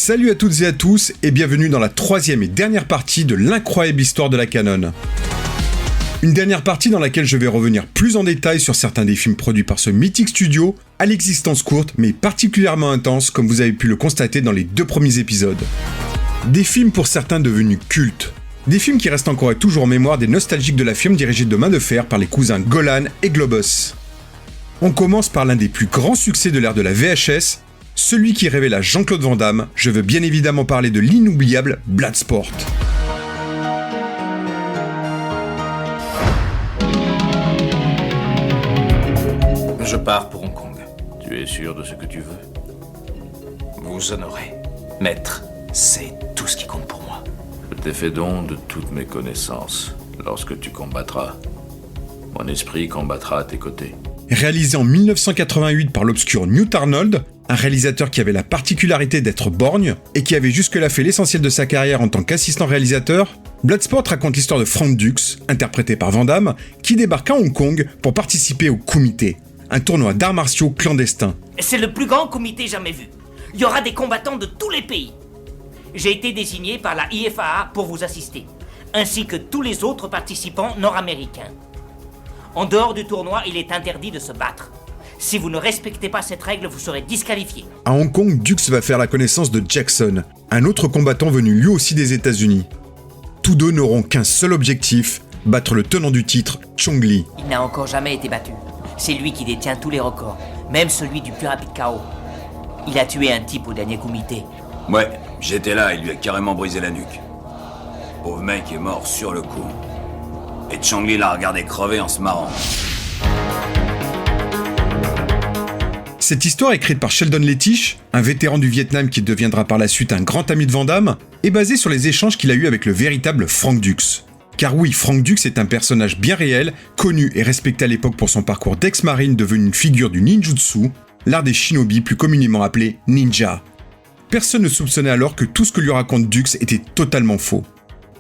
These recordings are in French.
Salut à toutes et à tous et bienvenue dans la troisième et dernière partie de l'incroyable histoire de la canon. Une dernière partie dans laquelle je vais revenir plus en détail sur certains des films produits par ce mythique studio, à l'existence courte mais particulièrement intense comme vous avez pu le constater dans les 2 premiers épisodes. Des films pour certains devenus cultes. Des films qui restent encore et toujours en mémoire des nostalgiques de la firme dirigée de main de fer par les cousins Golan et Globus. On commence par l'un des plus grands succès de l'ère de la VHS, celui qui révéla Jean-Claude Van Damme. Je veux bien évidemment parler de l'inoubliable Bloodsport. Je pars pour Hong Kong. Tu es sûr de ce que tu veux? Vous honorez. Maître, c'est tout ce qui compte pour moi. Je t'ai fait don de toutes mes connaissances. Lorsque tu combattras, mon esprit combattra à tes côtés. Réalisé en 1988 par l'obscur Newt Arnold, un réalisateur qui avait la particularité d'être borgne et qui avait jusque-là fait l'essentiel de sa carrière en tant qu'assistant réalisateur, Bloodsport raconte l'histoire de Frank Dux, interprété par Van Damme, qui débarque à Hong Kong pour participer au Kumite, un tournoi d'arts martiaux clandestin. C'est le plus grand comité jamais vu. Il y aura des combattants de tous les pays. J'ai été désigné par la IFAA pour vous assister, ainsi que tous les autres participants nord-américains. En dehors du tournoi, il est interdit de se battre. Si vous ne respectez pas cette règle, vous serez disqualifié. À Hong Kong, Dux va faire la connaissance de Jackson, un autre combattant venu lui aussi des États-Unis. Tous deux n'auront qu'un seul objectif, battre le tenant du titre, Chong Li. Il n'a encore jamais été battu. C'est lui qui détient tous les records, même celui du plus rapide KO. Il a tué un type au dernier comité. Ouais, j'étais là, il lui a carrément brisé la nuque. Pauvre mec est mort sur le coup. Et Chong Li l'a regardé crever en se marrant. Cette histoire, écrite par Sheldon Lettich, un vétéran du Vietnam qui deviendra par la suite un grand ami de Van Damme, est basée sur les échanges qu'il a eus avec le véritable Frank Dux. Car oui, Frank Dux est un personnage bien réel, connu et respecté à l'époque pour son parcours d'ex-marine devenu une figure du ninjutsu, l'art des shinobi plus communément appelé ninja. Personne ne soupçonnait alors que tout ce que lui raconte Dux était totalement faux.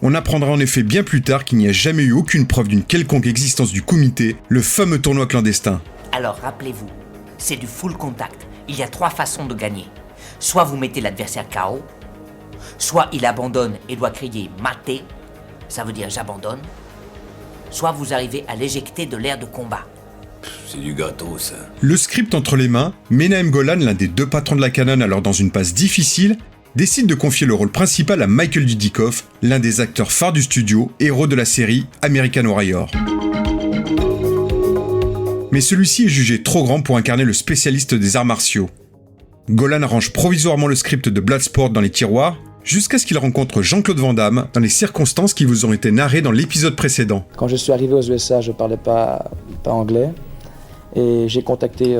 On apprendra en effet bien plus tard qu'il n'y a jamais eu aucune preuve d'une quelconque existence du Kumite, le fameux tournoi clandestin. Alors rappelez-vous, c'est du full contact. Il y a 3 façons de gagner. Soit vous mettez l'adversaire KO, soit il abandonne et doit crier « maté », ça veut dire « j'abandonne », soit vous arrivez à l'éjecter de l'aire de combat. C'est du gâteau, ça. Le script entre les mains, Menahem Golan, l'un des 2 patrons de la canon alors dans une passe difficile, décide de confier le rôle principal à Michael Dudikoff, l'un des acteurs phares du studio, héros de la série American Warrior. Mais celui-ci est jugé trop grand pour incarner le spécialiste des arts martiaux. Golan arrange provisoirement le script de Bloodsport dans les tiroirs, jusqu'à ce qu'il rencontre Jean-Claude Van Damme dans les circonstances qui vous ont été narrées dans l'épisode précédent. Quand je suis arrivé aux USA, je ne parlais pas anglais. Et j'ai contacté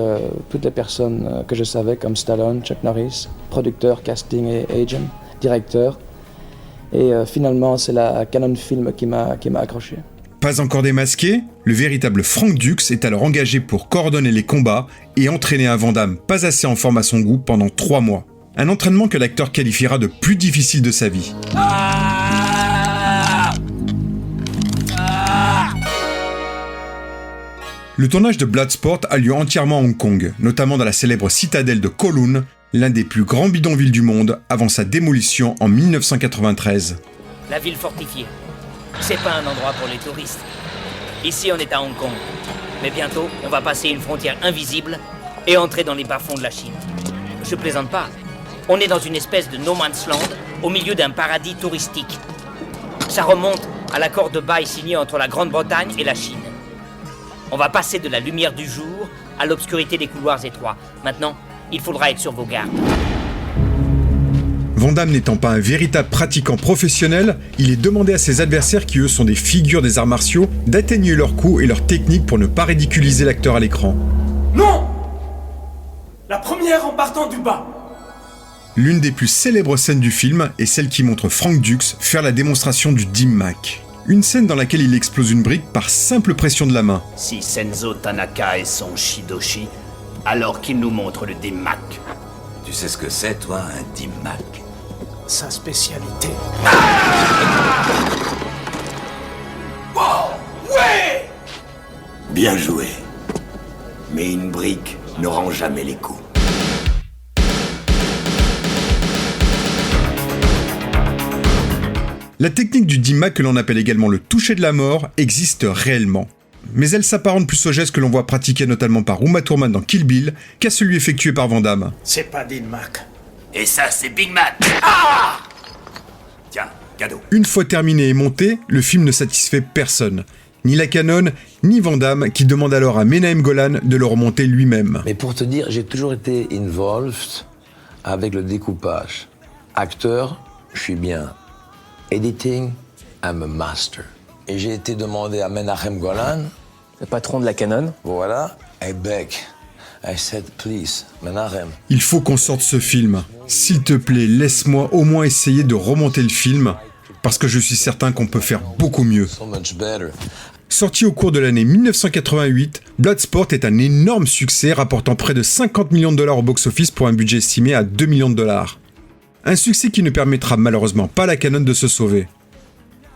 toutes les personnes que je savais, comme Stallone, Chuck Norris, producteur, casting et agent, directeur. Et finalement, c'est la Canon Film qui m'a accroché. Pas encore démasqué, le véritable Frank Dux est alors engagé pour coordonner les combats et entraîner un Van Damme pas assez en forme à son goût pendant 3 mois. Un entraînement que l'acteur qualifiera de plus difficile de sa vie. Le tournage de Bloodsport a lieu entièrement à Hong Kong, notamment dans la célèbre citadelle de Kowloon, l'un des plus grands bidonvilles du monde, avant sa démolition en 1993. La ville fortifiée, c'est pas un endroit pour les touristes. Ici, on est à Hong Kong. Mais bientôt, on va passer une frontière invisible et entrer dans les bas-fonds de la Chine. Je plaisante pas. On est dans une espèce de no man's land, au milieu d'un paradis touristique. Ça remonte à l'accord de bail signé entre la Grande-Bretagne et la Chine. On va passer de la lumière du jour à l'obscurité des couloirs étroits. Maintenant, il faudra être sur vos gardes. Van Damme n'étant pas un véritable pratiquant professionnel, il est demandé à ses adversaires, qui eux sont des figures des arts martiaux, d'atténuer leurs coups et leurs techniques pour ne pas ridiculiser l'acteur à l'écran. Non! La première en partant du bas. L'une des plus célèbres scènes du film est celle qui montre Frank Dux faire la démonstration du Dim Mak. Une scène dans laquelle il explose une brique par simple pression de la main. Si Senzo Tanaka est son Shidoshi, alors qu'il nous montre le Dimmak. Tu sais ce que c'est, toi, un Dimmak? Sa spécialité. Wow! Ouais! Bien joué. Mais une brique ne rend jamais les coups. La technique du Dima, que l'on appelle également le toucher de la mort, existe réellement. Mais elle s'apparente plus au geste que l'on voit pratiqué notamment par Uma Thurman dans Kill Bill qu'à celui effectué par Van Damme. C'est pas Dean Mac. Et ça, c'est Big Mac. Tiens, cadeau. Une fois terminé et monté, le film ne satisfait personne. Ni la Canon, ni Van Damme, qui demande alors à Menahem Golan de le remonter lui-même. Mais pour te dire, j'ai toujours été involved avec le découpage. Acteur, je suis bien. Editing, I'm a master. Et j'ai été demandé à Menahem Golan, le patron de la Canon. voilà, I beg. I said, please, Menahem. Il faut qu'on sorte ce film. S'il te plaît, laisse-moi au moins essayer de remonter le film, parce que je suis certain qu'on peut faire beaucoup mieux. So much better. Sorti au cours de l'année 1988, Bloodsport est un énorme succès rapportant près de 50 millions de dollars au box-office pour un budget estimé à 2 millions de dollars. Un succès qui ne permettra malheureusement pas à la Canon de se sauver.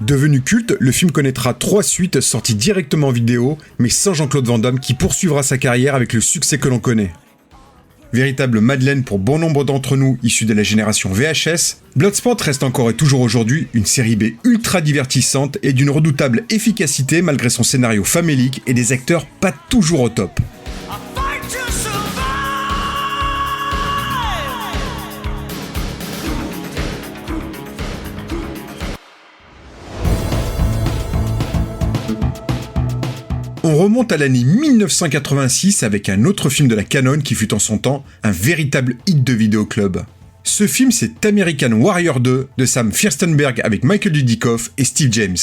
Devenu culte, le film connaîtra 3 suites sorties directement en vidéo, mais sans Jean-Claude Van Damme qui poursuivra sa carrière avec le succès que l'on connaît. Véritable madeleine pour bon nombre d'entre nous issus de la génération VHS, Bloodsport reste encore et toujours aujourd'hui une série B ultra divertissante et d'une redoutable efficacité malgré son scénario famélique et des acteurs pas toujours au top. On remonte à l'année 1986 avec un autre film de la Canon qui fut en son temps un véritable hit de vidéoclub. Ce film, c'est American Warrior 2 de Sam Firstenberg avec Michael Dudikoff et Steve James.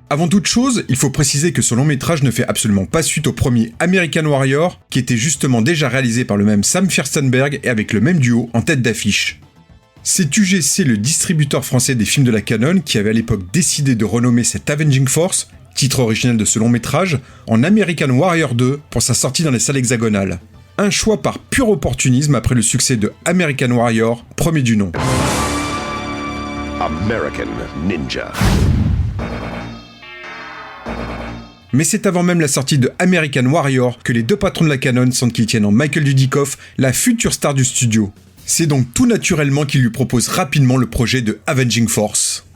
Avant toute chose, il faut préciser que ce long métrage ne fait absolument pas suite au premier American Warrior, qui était justement déjà réalisé par le même Sam Firstenberg et avec le même duo en tête d'affiche. C'est UGC, le distributeur français des films de la Canon, qui avait à l'époque décidé de renommer cette Avenging Force, titre original de ce long métrage, en American Warrior 2 pour sa sortie dans les salles hexagonales. Un choix par pur opportunisme après le succès de American Warrior, premier du nom. American Ninja. Mais c'est avant même la sortie de American Warrior que les deux patrons de la Canon sentent qu'ils tiennent en Michael Dudikoff, la future star du studio. C'est donc tout naturellement qu'ils lui proposent rapidement le projet de Avenging Force.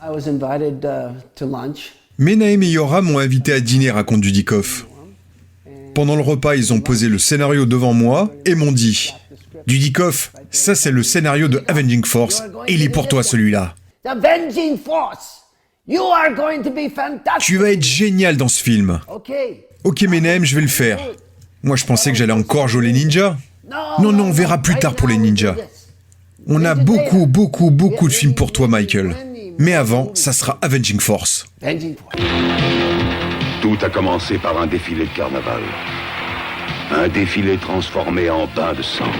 Menahem et Yoram m'ont invité à dîner, raconte Dudikoff. Pendant le repas, ils ont posé le scénario devant moi et m'ont dit « Dudikoff, ça c'est le scénario de Avenging Force, et il est pour toi celui-là. Tu vas être génial dans ce film. Ok Menahem, je vais le faire. Moi je pensais que j'allais encore jouer les ninjas. Non, on verra plus tard pour les ninjas. On a beaucoup de films pour toi, Michael. Mais avant, ça sera Avenging Force. » Tout a commencé par un défilé de carnaval. Un défilé transformé en bain de sang.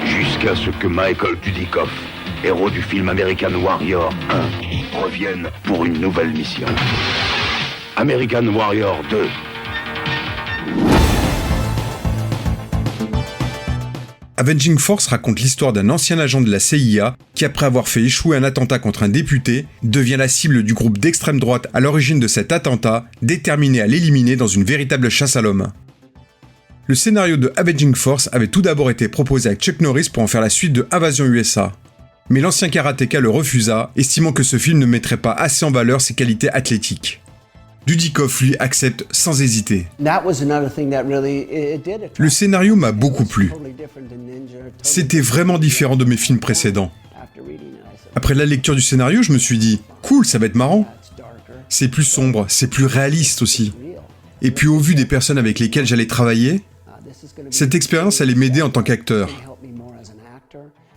Jusqu'à ce que Michael Dudikoff, héros du film American Warrior 1, revienne pour une nouvelle mission. American Warrior 2. Avenging Force raconte l'histoire d'un ancien agent de la CIA qui, après avoir fait échouer un attentat contre un député, devient la cible du groupe d'extrême droite à l'origine de cet attentat, déterminé à l'éliminer dans une véritable chasse à l'homme. Le scénario de Avenging Force avait tout d'abord été proposé à Chuck Norris pour en faire la suite de Invasion USA. Mais l'ancien karatéka le refusa, estimant que ce film ne mettrait pas assez en valeur ses qualités athlétiques. Dudikoff, lui, accepte sans hésiter. Le scénario m'a beaucoup plu. C'était vraiment différent de mes films précédents. Après la lecture du scénario, je me suis dit « Cool, ça va être marrant ». C'est plus sombre, c'est plus réaliste aussi. Et puis au vu des personnes avec lesquelles j'allais travailler, cette expérience allait m'aider en tant qu'acteur.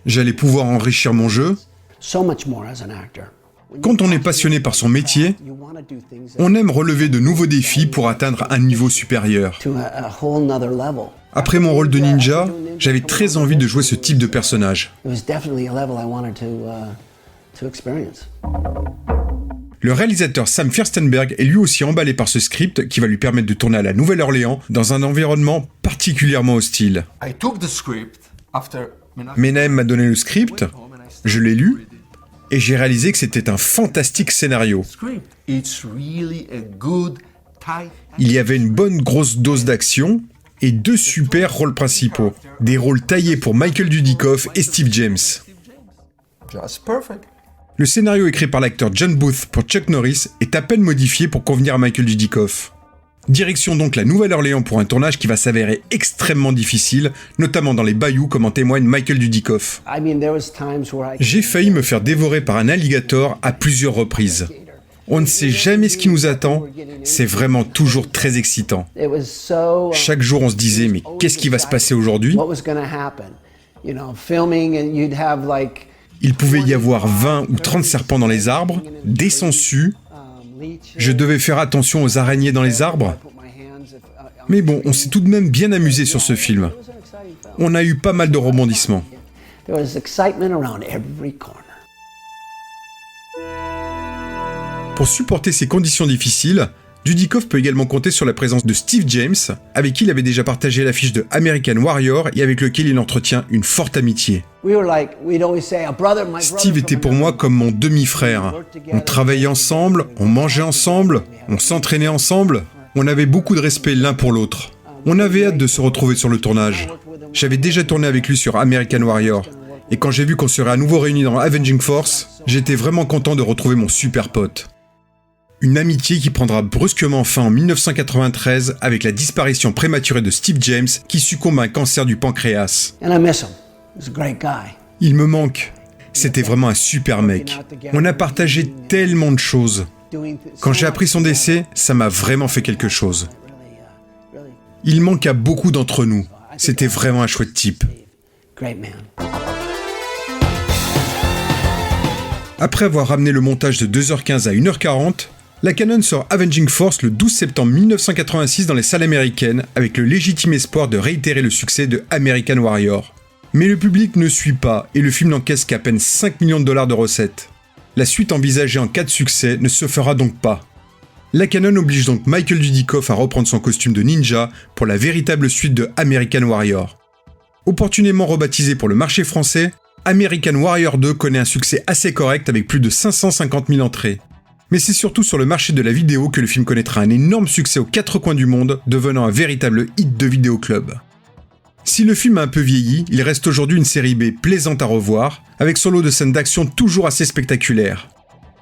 J'allais pouvoir enrichir mon jeu. Quand on est passionné par son métier, on aime relever de nouveaux défis pour atteindre un niveau supérieur. Après mon rôle de ninja, j'avais très envie de jouer ce type de personnage. Le réalisateur Sam Firstenberg est lui aussi emballé par ce script qui va lui permettre de tourner à la Nouvelle-Orléans dans un environnement particulièrement hostile. Menahem m'a donné le script, je l'ai lu, et j'ai réalisé que c'était un fantastique scénario. Il y avait une bonne grosse dose d'action et 2 super rôles principaux. Des rôles taillés pour Michael Dudikoff et Steve James. Le scénario écrit par l'acteur John Booth pour Chuck Norris est à peine modifié pour convenir à Michael Dudikoff. Direction donc la Nouvelle-Orléans pour un tournage qui va s'avérer extrêmement difficile, notamment dans les bayous comme en témoigne Michael Dudikoff. J'ai failli me faire dévorer par un alligator à plusieurs reprises. On ne sait jamais ce qui nous attend, c'est vraiment toujours très excitant. Chaque jour on se disait mais qu'est-ce qui va se passer aujourd'hui ? Il pouvait y avoir 20 ou 30 serpents dans les arbres, des sangsues. Je devais faire attention aux araignées dans les arbres. Mais bon, on s'est tout de même bien amusé sur ce film. On a eu pas mal de rebondissements. Pour supporter ces conditions difficiles, Dudikoff peut également compter sur la présence de Steve James, avec qui il avait déjà partagé l'affiche de American Warrior et avec lequel il entretient une forte amitié. Steve était pour moi comme mon demi-frère. On travaillait ensemble, on mangeait ensemble, on s'entraînait ensemble, on avait beaucoup de respect l'un pour l'autre. On avait hâte de se retrouver sur le tournage. J'avais déjà tourné avec lui sur American Warrior, et quand j'ai vu qu'on serait à nouveau réunis dans Avenging Force, j'étais vraiment content de retrouver mon super pote. Une amitié qui prendra brusquement fin en 1993 avec la disparition prématurée de Steve James qui succombe à un cancer du pancréas. Il me manque. C'était vraiment un super mec. On a partagé tellement de choses. Quand j'ai appris son décès, ça m'a vraiment fait quelque chose. Il manque à beaucoup d'entre nous. C'était vraiment un chouette type. Après avoir ramené le montage de 2h15 à 1h40, la Canon sort Avenging Force le 12 septembre 1986 dans les salles américaines avec le légitime espoir de réitérer le succès de American Warrior. Mais le public ne suit pas et le film n'encaisse qu'à peine 5 millions de dollars de recettes. La suite envisagée en cas de succès ne se fera donc pas. La Canon oblige donc Michael Dudikoff à reprendre son costume de ninja pour la véritable suite de American Warrior. Opportunément rebaptisé pour le marché français, American Warrior 2 connaît un succès assez correct avec plus de 550 000 entrées. Mais c'est surtout sur le marché de la vidéo que le film connaîtra un énorme succès aux quatre coins du monde, devenant un véritable hit de vidéoclub. Si le film a un peu vieilli, il reste aujourd'hui une série B plaisante à revoir, avec son lot de scènes d'action toujours assez spectaculaires.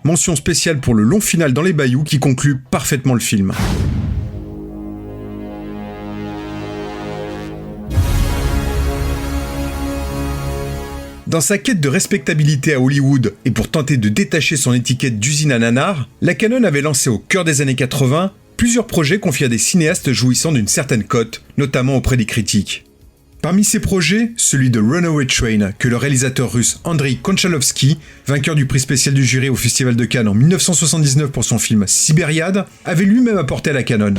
Mention spéciale pour le long final dans les bayous qui conclut parfaitement le film. Dans sa quête de respectabilité à Hollywood et pour tenter de détacher son étiquette d'usine à nanars, la Canon avait lancé au cœur des années 80 plusieurs projets confiés à des cinéastes jouissant d'une certaine cote, notamment auprès des critiques. Parmi ces projets, celui de Runaway Train, que le réalisateur russe Andrei Konchalovsky, vainqueur du prix spécial du jury au Festival de Cannes en 1979 pour son film Sibériade, avait lui-même apporté à la Canon.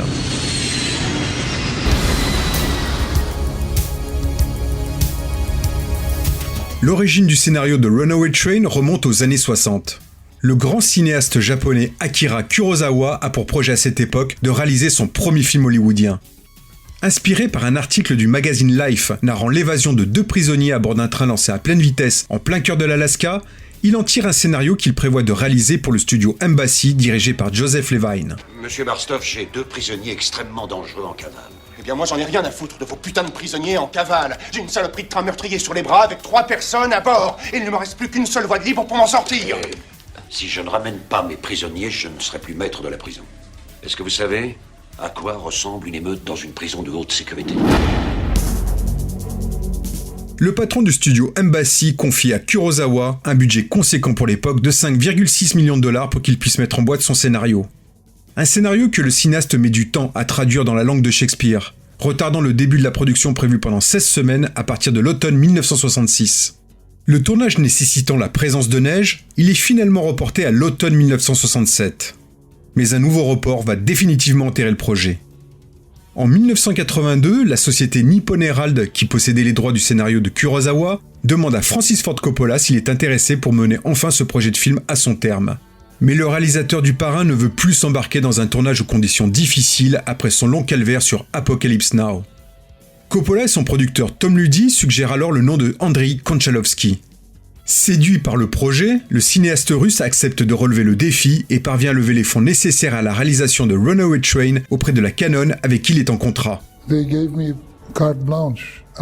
L'origine du scénario de Runaway Train remonte aux années 60. Le grand cinéaste japonais Akira Kurosawa a pour projet à cette époque de réaliser son premier film hollywoodien. Inspiré par un article du magazine Life narrant l'évasion de deux prisonniers à bord d'un train lancé à pleine vitesse en plein cœur de l'Alaska, il en tire un scénario qu'il prévoit de réaliser pour le studio Embassy dirigé par Joseph Levine. Monsieur Barstow, j'ai deux prisonniers extrêmement dangereux en cavale. Eh bien moi j'en ai rien à foutre de vos putains de prisonniers en cavale. J'ai une saloperie de train meurtrier sur les bras avec 3 personnes à bord. Et il ne me reste plus qu'une seule voie de libre pour m'en sortir. Si je ne ramène pas mes prisonniers, je ne serai plus maître de la prison. Est-ce que vous savez à quoi ressemble une émeute dans une prison de haute sécurité ? Le patron du studio Embassy confie à Kurosawa un budget conséquent pour l'époque de 5,6 millions de dollars pour qu'il puisse mettre en boîte son scénario. Un scénario que le cinéaste met du temps à traduire dans la langue de Shakespeare, retardant le début de la production prévue pendant 16 semaines à partir de l'automne 1966. Le tournage nécessitant la présence de neige, il est finalement reporté à l'automne 1967. Mais un nouveau report va définitivement enterrer le projet. En 1982, la société Nippon Herald, qui possédait les droits du scénario de Kurosawa, demande à Francis Ford Coppola s'il est intéressé pour mener enfin ce projet de film à son terme. Mais le réalisateur du Parrain ne veut plus s'embarquer dans un tournage aux conditions difficiles après son long calvaire sur Apocalypse Now. Coppola et son producteur Tom Ludi suggèrent alors le nom de Andrei Konchalovsky. Séduit par le projet, le cinéaste russe accepte de relever le défi et parvient à lever les fonds nécessaires à la réalisation de Runaway Train auprès de la Canon avec qui il est en contrat.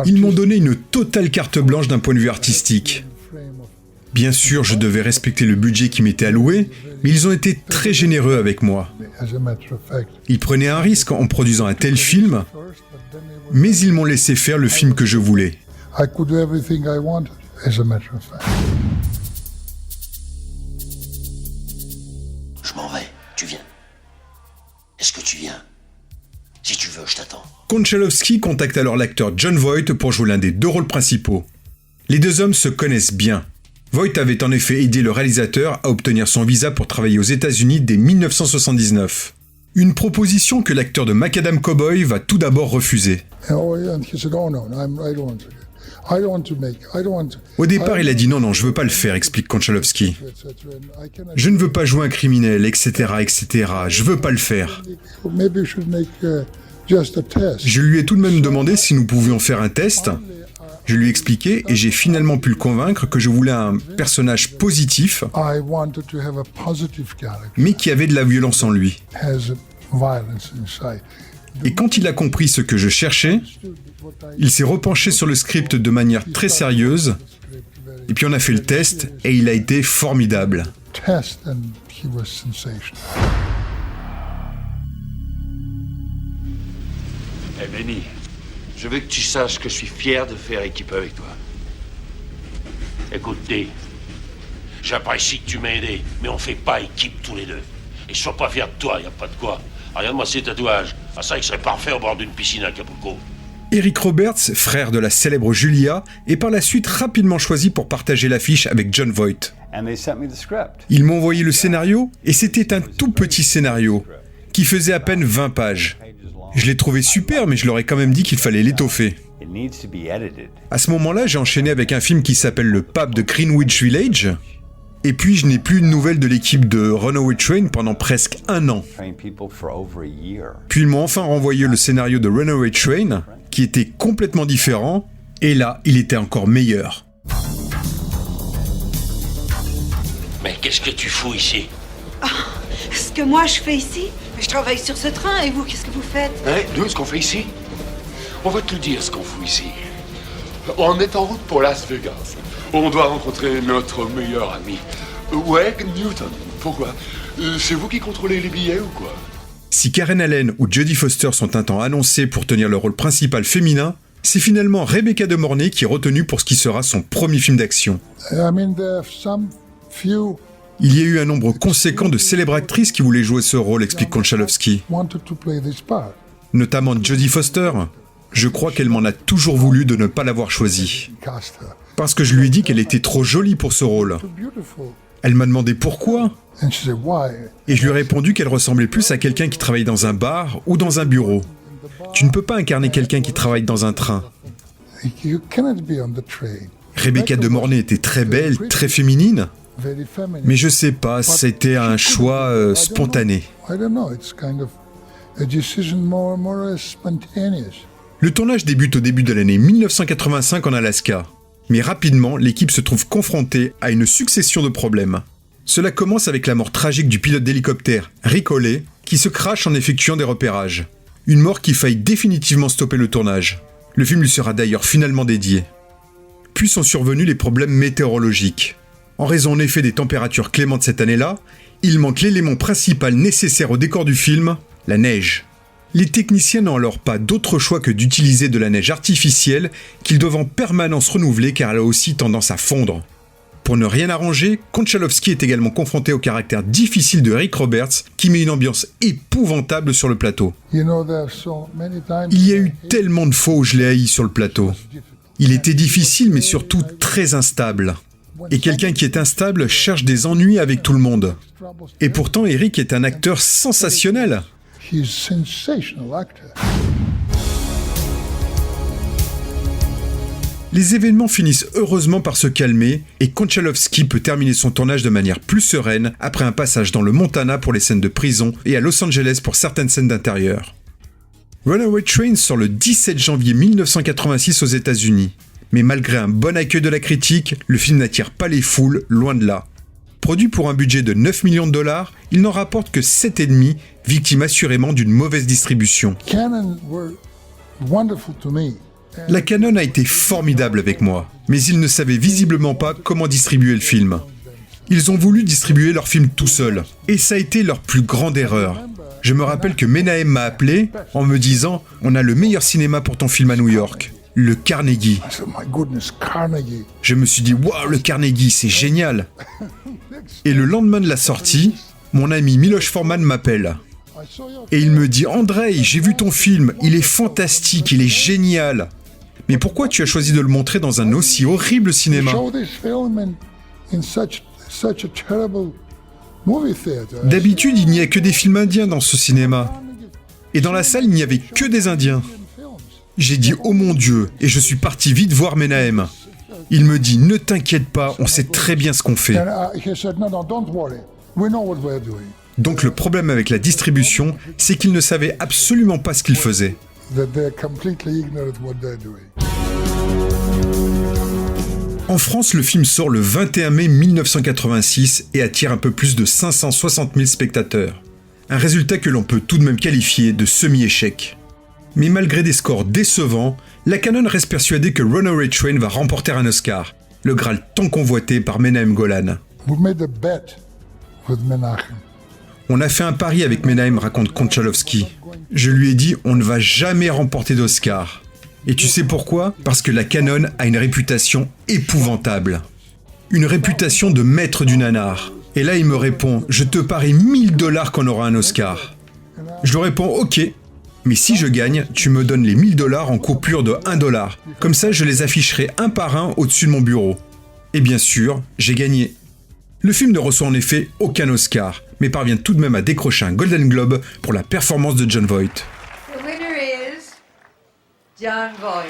Ils m'ont donné une totale carte blanche d'un point de vue artistique. Bien sûr, je devais respecter le budget qui m'était alloué, mais ils ont été très généreux avec moi. Ils prenaient un risque en produisant un tel film, mais ils m'ont laissé faire le film que je voulais. Je m'en vais, tu viens. Est-ce que tu viens? Si tu veux, je t'attends. Konchalovsky contacte alors l'acteur Jon Voight pour jouer l'un des deux rôles principaux. Les deux hommes se connaissent bien. Voight avait en effet aidé le réalisateur à obtenir son visa pour travailler aux États-Unis dès 1979. Une proposition que l'acteur de Macadam Cowboy va tout d'abord refuser. Au départ, il a dit non, je veux pas le faire, explique Konchalovsky. Je ne veux pas jouer un criminel, etc., etc. Je veux pas le faire. Je lui ai tout de même demandé si nous pouvions faire un test. Je lui ai expliqué et j'ai finalement pu le convaincre que je voulais un personnage positif, mais qui avait de la violence en lui. Et quand il a compris ce que je cherchais, il s'est repenché sur le script de manière très sérieuse, et puis on a fait le test et il a été formidable. Benny, je veux que tu saches que je suis fier de faire équipe avec toi. Écoute, D, j'apprécie que tu m'aies aidé, mais on fait pas équipe tous les deux. Et je sois pas fier de toi, y a pas de quoi. Regarde-moi ces tatouages. Ah, ça, il serait parfait au bord d'une piscine à Acapulco. Eric Roberts, frère de la célèbre Julia, est par la suite rapidement choisi pour partager l'affiche avec Jon Voight. Ils m'ont envoyé le scénario, et c'était un tout petit scénario, qui faisait à peine 20 pages. Je l'ai trouvé super, mais je leur ai quand même dit qu'il fallait l'étoffer. À ce moment-là, j'ai enchaîné avec un film qui s'appelle Le Pape de Greenwich Village, et puis je n'ai plus de nouvelles de l'équipe de Runaway Train pendant presque 1 an. Puis ils m'ont enfin renvoyé le scénario de Runaway Train, qui était complètement différent, et là, il était encore meilleur. Mais qu'est-ce que tu fous ici? Ce que moi je fais ici, je travaille sur ce train, et vous, qu'est-ce que vous faites? Nous, ce qu'on fait ici? On va te le dire, ce qu'on fout ici. On est en route pour Las Vegas. On doit rencontrer notre meilleur ami, Wade Newton. Pourquoi? C'est vous qui contrôlez les billets ou quoi? Si Karen Allen ou Jodie Foster sont un temps annoncés pour tenir le rôle principal féminin, c'est finalement Rebecca De Mornay qui est retenue pour ce qui sera son premier film d'action. Il y a eu un nombre conséquent de célèbres actrices qui voulaient jouer ce rôle, explique Konchalovsky. Notamment Jodie Foster. Je crois qu'elle m'en a toujours voulu de ne pas l'avoir choisie. Parce que je lui ai dit qu'elle était trop jolie pour ce rôle. Elle m'a demandé pourquoi. Et je lui ai répondu qu'elle ressemblait plus à quelqu'un qui travaille dans un bar ou dans un bureau. Tu ne peux pas incarner quelqu'un qui travaille dans un train. Rebecca De Mornay était très belle, très féminine. Mais je sais pas, c'était un choix spontané. Le tournage débute au début de l'année 1985 en Alaska. Mais rapidement, l'équipe se trouve confrontée à une succession de problèmes. Cela commence avec la mort tragique du pilote d'hélicoptère, Rick Holley, qui se crache en effectuant des repérages. Une mort qui faillit définitivement stopper le tournage. Le film lui sera d'ailleurs finalement dédié. Puis sont survenus les problèmes météorologiques. En raison en effet des températures clémentes cette année-là, il manque l'élément principal nécessaire au décor du film, la neige. Les techniciens n'ont alors pas d'autre choix que d'utiliser de la neige artificielle qu'ils doivent en permanence renouveler car elle a aussi tendance à fondre. Pour ne rien arranger, Konchalovsky est également confronté au caractère difficile de Eric Roberts qui met une ambiance épouvantable sur le plateau. Il y a eu tellement de fois où je l'ai haï sur le plateau. Il était difficile mais surtout très instable. Et quelqu'un qui est instable cherche des ennuis avec tout le monde. Et pourtant Eric est un acteur sensationnel. Les événements finissent heureusement par se calmer et Konchalovsky peut terminer son tournage de manière plus sereine après un passage dans le Montana pour les scènes de prison et à Los Angeles pour certaines scènes d'intérieur. Runaway Train sort le 17 janvier 1986 aux États-Unis. Mais malgré un bon accueil de la critique, le film n'attire pas les foules, loin de là. Produit pour un budget de 9 millions de dollars, il n'en rapporte que 7,5, victime assurément d'une mauvaise distribution. La Canon a été formidable avec moi, mais ils ne savaient visiblement pas comment distribuer le film. Ils ont voulu distribuer leur film tout seuls, et ça a été leur plus grande erreur. Je me rappelle que Menahem m'a appelé en me disant « On a le meilleur cinéma pour ton film à New York, le Carnegie ». Je me suis dit « Waouh, le Carnegie, c'est génial !» Et le lendemain de la sortie, mon ami Miloš Forman m'appelle. Et il me dit « Andrei, j'ai vu ton film, il est fantastique, il est génial. Mais pourquoi tu as choisi de le montrer dans un aussi horrible cinéma ?» D'habitude, il n'y a que des films indiens dans ce cinéma. Et dans la salle, il n'y avait que des Indiens. J'ai dit « Oh mon Dieu !» et je suis parti vite voir Menahem. Il me dit « Ne t'inquiète pas, on sait très bien ce qu'on fait. » Donc le problème avec la distribution, c'est qu'ils ne savaient absolument pas ce qu'ils faisaient. En France, le film sort le 21 mai 1986 et attire un peu plus de 560 000 spectateurs. Un résultat que l'on peut tout de même qualifier de semi-échec. Mais malgré des scores décevants, la Canon reste persuadée que Runaway Train va remporter un Oscar, le Graal tant convoité par Menahem Golan. On a fait un pari avec Menahem, raconte Konchalovsky. Je lui ai dit, on ne va jamais remporter d'Oscar. Et tu sais pourquoi ? Parce que la Canon a une réputation épouvantable. Une réputation de maître du nanar. Et là, il me répond, je te parie $1000 qu'on aura un Oscar. Je lui réponds, ok, mais si je gagne, tu me donnes les $1000 en coupure de $1. Comme ça, je les afficherai un par un au-dessus de mon bureau. Et bien sûr, j'ai gagné. Le film ne reçoit en effet aucun Oscar, mais parvient tout de même à décrocher un Golden Globe pour la performance de Jon Voight. The winner is Jon Voight.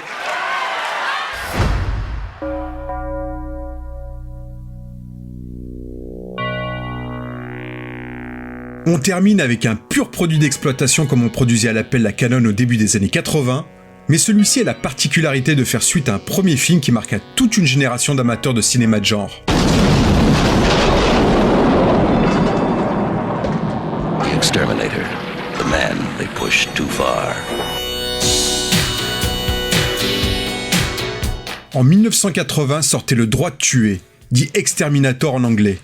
On termine avec un pur produit d'exploitation comme on produisait à l'appel la Canon au début des années 80, mais celui-ci a la particularité de faire suite à un premier film qui marqua toute une génération d'amateurs de cinéma de genre. The Exterminator, the man they pushed too far. En 1980 sortait Le Droit de tuer, dit Exterminator en anglais.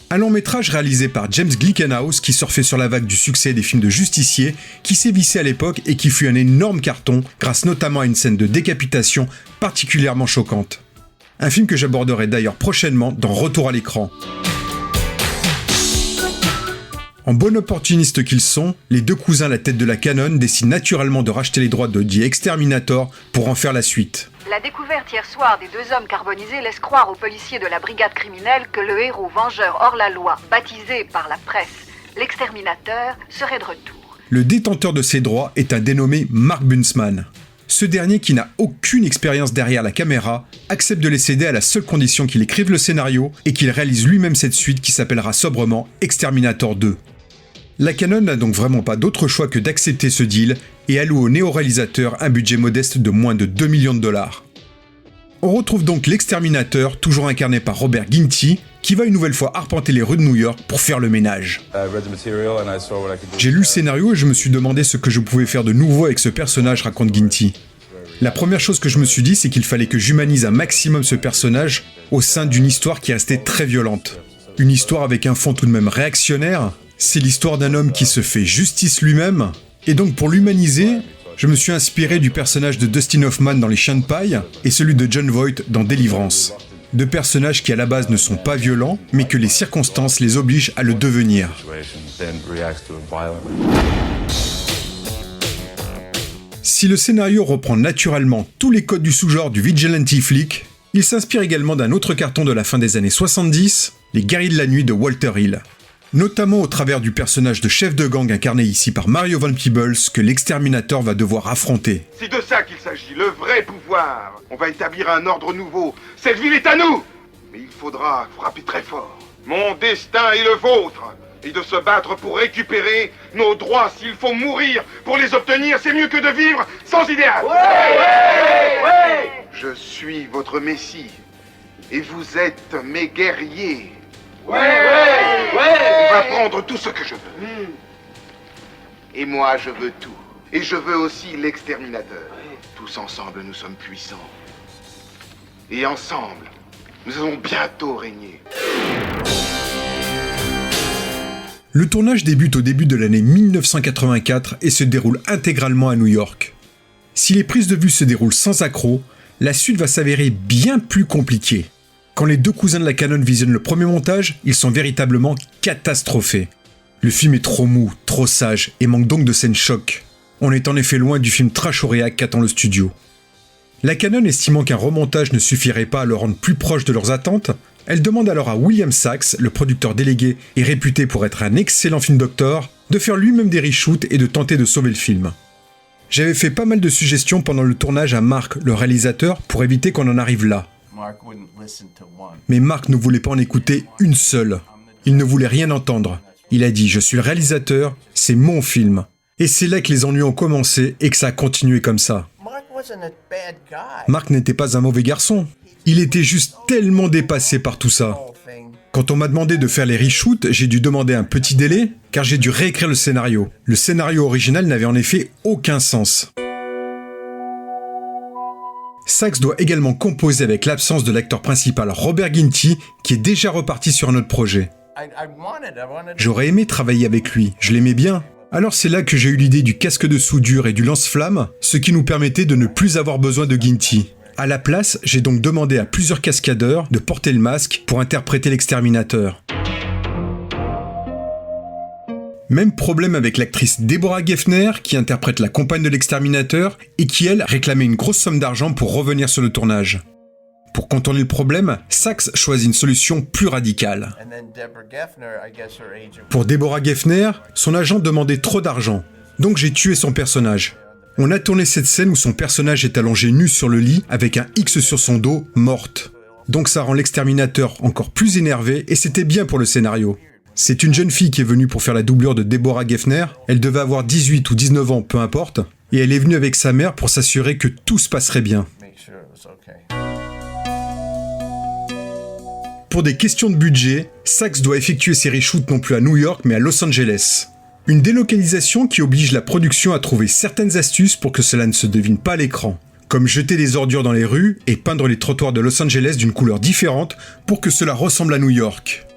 Un long métrage réalisé par James Glickenhaus qui surfait sur la vague du succès des films de justiciers qui sévissaient à l'époque et qui fut un énorme carton grâce notamment à une scène de décapitation particulièrement choquante. Un film que j'aborderai d'ailleurs prochainement dans Retour à l'écran. En bon opportuniste qu'ils sont, les deux cousins à la tête de la Canon décident naturellement de racheter les droits de The Exterminator pour en faire la suite. La découverte hier soir des deux hommes carbonisés laisse croire aux policiers de la brigade criminelle que le héros vengeur hors-la-loi, baptisé par la presse l'exterminateur, serait de retour. Le détenteur de ces droits est un dénommé Mark Bunzman. Ce dernier, qui n'a aucune expérience derrière la caméra, accepte de les céder à la seule condition qu'il écrive le scénario et qu'il réalise lui-même cette suite qui s'appellera sobrement Exterminator 2. La Canon n'a donc vraiment pas d'autre choix que d'accepter ce deal et alloue au néo-réalisateur un budget modeste de moins de $2 millions. On retrouve donc l'exterminateur, toujours incarné par Robert Ginty, qui va une nouvelle fois arpenter les rues de New York pour faire le ménage. J'ai lu le scénario et je me suis demandé ce que je pouvais faire de nouveau avec ce personnage, raconte Ginty. La première chose que je me suis dit, c'est qu'il fallait que j'humanise un maximum ce personnage au sein d'une histoire qui restait très violente. Une histoire avec un fond tout de même réactionnaire. C'est l'histoire d'un homme qui se fait justice lui-même, et donc pour l'humaniser, je me suis inspiré du personnage de Dustin Hoffman dans Les Chiens de paille et celui de Jon Voight dans Délivrance. Deux personnages qui à la base ne sont pas violents, mais que les circonstances les obligent à le devenir. Si le scénario reprend naturellement tous les codes du sous-genre du vigilante flick, il s'inspire également d'un autre carton de la fin des années 70, Les Guerriers de la Nuit de Walter Hill. Notamment au travers du personnage de chef de gang incarné ici par Mario Van Peebles que l'exterminateur va devoir affronter. C'est de ça qu'il s'agit, le vrai pouvoir. On va établir un ordre nouveau. Cette ville est à nous. Mais il faudra frapper très fort. Mon destin est le vôtre. Et de se battre pour récupérer nos droits s'il faut mourir pour les obtenir, c'est mieux que de vivre sans idéal. Ouais. Je suis votre messie. Et vous êtes mes guerriers. Ouais. On va prendre tout ce que je veux. Et moi, je veux tout. Et je veux aussi l'exterminateur. tous ensemble, nous sommes puissants. Et ensemble, nous allons bientôt régner. Le tournage débute au début de l'année 1984 et se déroule intégralement à New York. Si les prises de vue se déroulent sans accroc, la suite va s'avérer bien plus compliquée. Quand les deux cousins de la Canon visionnent le premier montage, ils sont véritablement catastrophés. Le film est trop mou, trop sage et manque donc de scènes choc. On est en effet loin du film trash auréaque qu'attend le studio. La Canon, estimant qu'un remontage ne suffirait pas à le rendre plus proche de leurs attentes, elle demande alors à William Sachs, le producteur délégué et réputé pour être un excellent film doctor, de faire lui-même des reshoots et de tenter de sauver le film. J'avais fait pas mal de suggestions pendant le tournage à Mark, le réalisateur, pour éviter qu'on en arrive là. Mais Mark ne voulait pas en écouter une seule. Il ne voulait rien entendre. Il a dit « Je suis le réalisateur, c'est mon film ». Et c'est là que les ennuis ont commencé et que ça a continué comme ça. Mark n'était pas un mauvais garçon. Il était juste tellement dépassé par tout ça. Quand on m'a demandé de faire les reshoots, j'ai dû demander un petit délai, car j'ai dû réécrire le scénario. Le scénario original n'avait en effet aucun sens. Sachs doit également composer avec l'absence de l'acteur principal Robert Ginty, qui est déjà reparti sur un autre projet. J'aurais aimé travailler avec lui, je l'aimais bien. Alors c'est là que j'ai eu l'idée du casque de soudure et du lance-flamme, ce qui nous permettait de ne plus avoir besoin de Ginty. À la place, j'ai donc demandé à plusieurs cascadeurs de porter le masque pour interpréter l'exterminateur. Même problème avec l'actrice Deborah Geffner, qui interprète la compagne de l'exterminateur et qui, elle, réclamait une grosse somme d'argent pour revenir sur le tournage. Pour contourner le problème, Sachs choisit une solution plus radicale. Pour Deborah Geffner, son agent demandait trop d'argent, donc j'ai tué son personnage. On a tourné cette scène où son personnage est allongé nu sur le lit avec un X sur son dos, morte. Donc ça rend l'exterminateur encore plus énervé et c'était bien pour le scénario. C'est une jeune fille qui est venue pour faire la doublure de Deborah Geffner, elle devait avoir 18 ou 19 ans, peu importe, et elle est venue avec sa mère pour s'assurer que tout se passerait bien. Pour des questions de budget, Sachs doit effectuer ses reshoots non plus à New York mais à Los Angeles. Une délocalisation qui oblige la production à trouver certaines astuces pour que cela ne se devine pas à l'écran, comme jeter des ordures dans les rues et peindre les trottoirs de Los Angeles d'une couleur différente pour que cela ressemble à New York.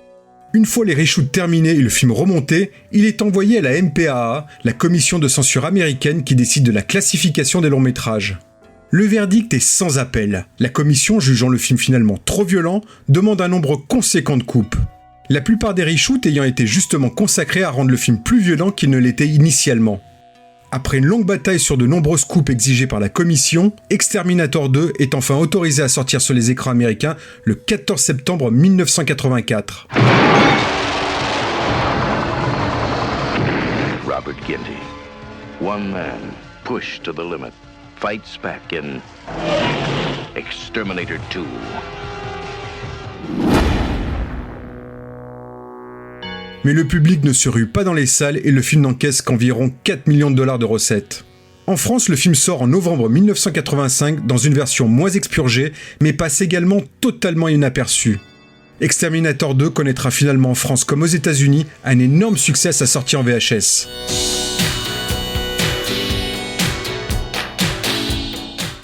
Une fois les reshoots terminés et le film remonté, il est envoyé à la MPAA, la commission de censure américaine qui décide de la classification des longs métrages. Le verdict est sans appel. La commission, jugeant le film finalement trop violent, demande un nombre conséquent de coupes. La plupart des reshoots ayant été justement consacrés à rendre le film plus violent qu'il ne l'était initialement. Après une longue bataille sur de nombreuses coupes exigées par la commission, Exterminator 2 est enfin autorisé à sortir sur les écrans américains le 14 septembre 1984. Robert Ginty, one man, pushed to the limit, fights back in Exterminator 2. Mais le public ne se rue pas dans les salles et le film n'encaisse qu'environ 4 millions de dollars de recettes. En France, le film sort en novembre 1985 dans une version moins expurgée, mais passe également totalement inaperçu. Exterminator 2 connaîtra finalement en France comme aux États-Unis un énorme succès à sa sortie en VHS.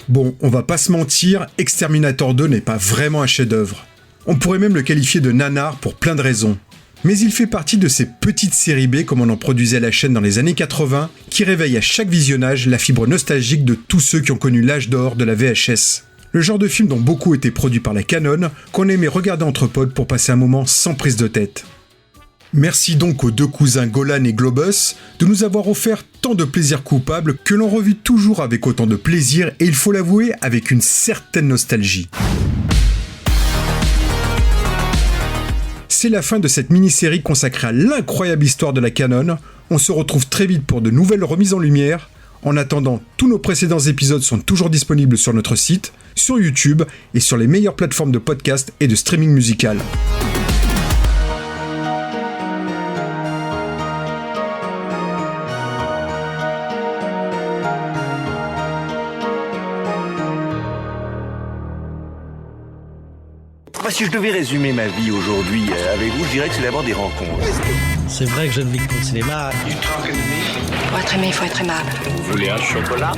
Bon, on va pas se mentir, Exterminator 2 n'est pas vraiment un chef-d'œuvre. On pourrait même le qualifier de nanar pour plein de raisons. Mais il fait partie de ces petites séries B comme on en produisait à la chaîne dans les années 80, qui réveillent à chaque visionnage la fibre nostalgique de tous ceux qui ont connu l'âge d'or de la VHS. Le genre de film dont beaucoup étaient produits par la Canon, qu'on aimait regarder entre potes pour passer un moment sans prise de tête. Merci donc aux deux cousins Golan et Globus de nous avoir offert tant de plaisirs coupables que l'on revit toujours avec autant de plaisir et il faut l'avouer avec une certaine nostalgie. C'est la fin de cette mini-série consacrée à l'incroyable histoire de la Canon. On se retrouve très vite pour de nouvelles remises en lumière. En attendant, tous nos précédents épisodes sont toujours disponibles sur notre site, sur YouTube et sur les meilleures plateformes de podcast et de streaming musical. Si je devais résumer ma vie aujourd'hui avec vous, je dirais que c'est d'abord des rencontres. C'est vrai que je ne vis que pour le cinéma. Pour être aimé, il faut être aimable. Vous voulez un chocolat?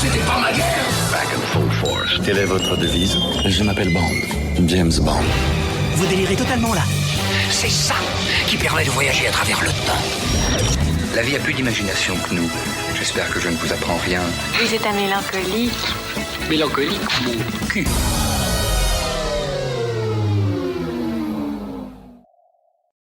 C'était pas ma guerre. Back in full force. Quelle est votre devise? Je m'appelle Bond. James Bond. Vous délirez totalement là. C'est ça qui permet de voyager à travers le temps. La vie a plus d'imagination que nous. J'espère que je ne vous apprends rien. Vous êtes un mélancolique. Mélancolique, mon cul.